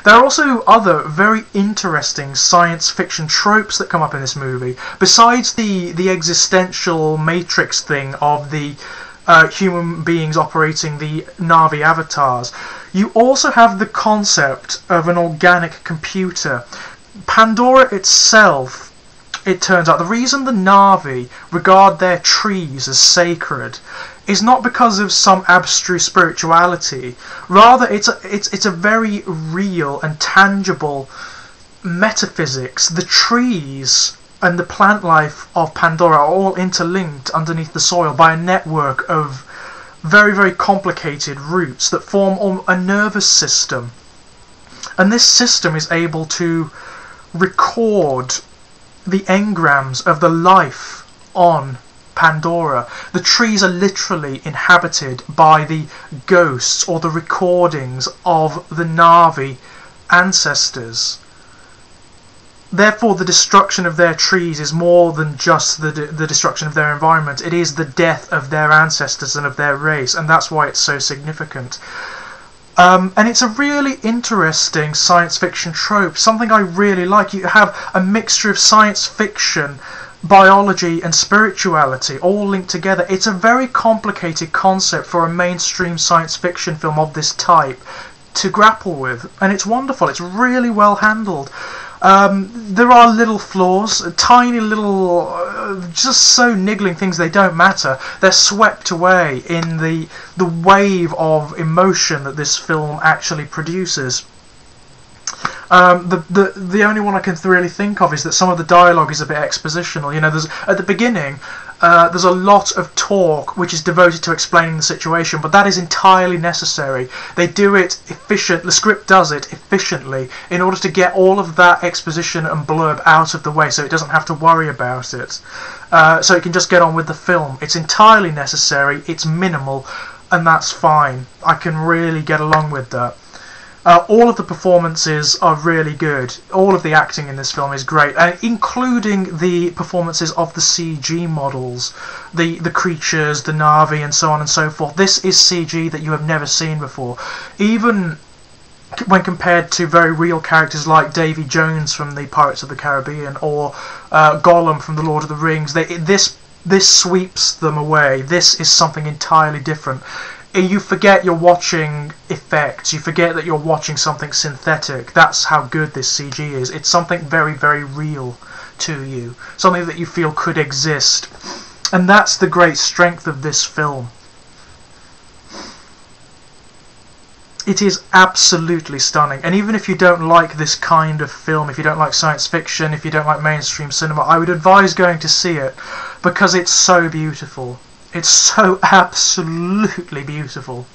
There are also other very interesting science fiction tropes that come up in this movie. Besides the existential Matrix thing of the human beings operating the Na'vi avatars, you also have the concept of an organic computer. Pandora itself, it turns out, the reason the Na'vi regard their trees as sacred is not because of some abstruse spirituality. Rather, it's a very real and tangible metaphysics. The trees and the plant life of Pandora are all interlinked underneath the soil by a network of very, very complicated roots that form a nervous system. And this system is able to record the engrams of the life on Pandora. The trees are literally inhabited by the ghosts or the recordings of the Na'vi ancestors. Therefore, the destruction of their trees is more than just the destruction of their environment. It is the death of their ancestors and of their race, and that's why it's so significant. And it's a really interesting science fiction trope, something I really like. You have a mixture of science fiction, biology and spirituality all linked together. It's a very complicated concept for a mainstream science fiction film of this type to grapple with, and it's wonderful. It's really well handled. There are little flaws, tiny little, just so niggling things they don't matter. They're swept away in the wave of emotion that this film actually produces. The only one I can really think of is that some of the dialogue is a bit expositional. You know, there's at the beginning there's a lot of talk which is devoted to explaining the situation, but that is entirely necessary. They do it the script does it efficiently in order to get all of that exposition and blurb out of the way, so it doesn't have to worry about it. So it can just get on with the film. It's entirely necessary, it's minimal, and that's fine. I can really get along with that. All of the performances are really good. All of the acting in this film is great, including the performances of the CG models, the creatures, the Na'vi, and so on and so forth. This is CG that you have never seen before. Even when compared to very real characters like Davy Jones from the Pirates of the Caribbean or Gollum from the Lord of the Rings, this sweeps them away. This is something entirely different. You forget you're watching effects, you forget that you're watching something synthetic. That's how good this CG is. It's something very, very real to you, something that you feel could exist, and that's the great strength of this film. It is absolutely stunning, and even if you don't like this kind of film, if you don't like science fiction, if you don't like mainstream cinema, I would advise going to see it, because it's so beautiful. It's so absolutely beautiful.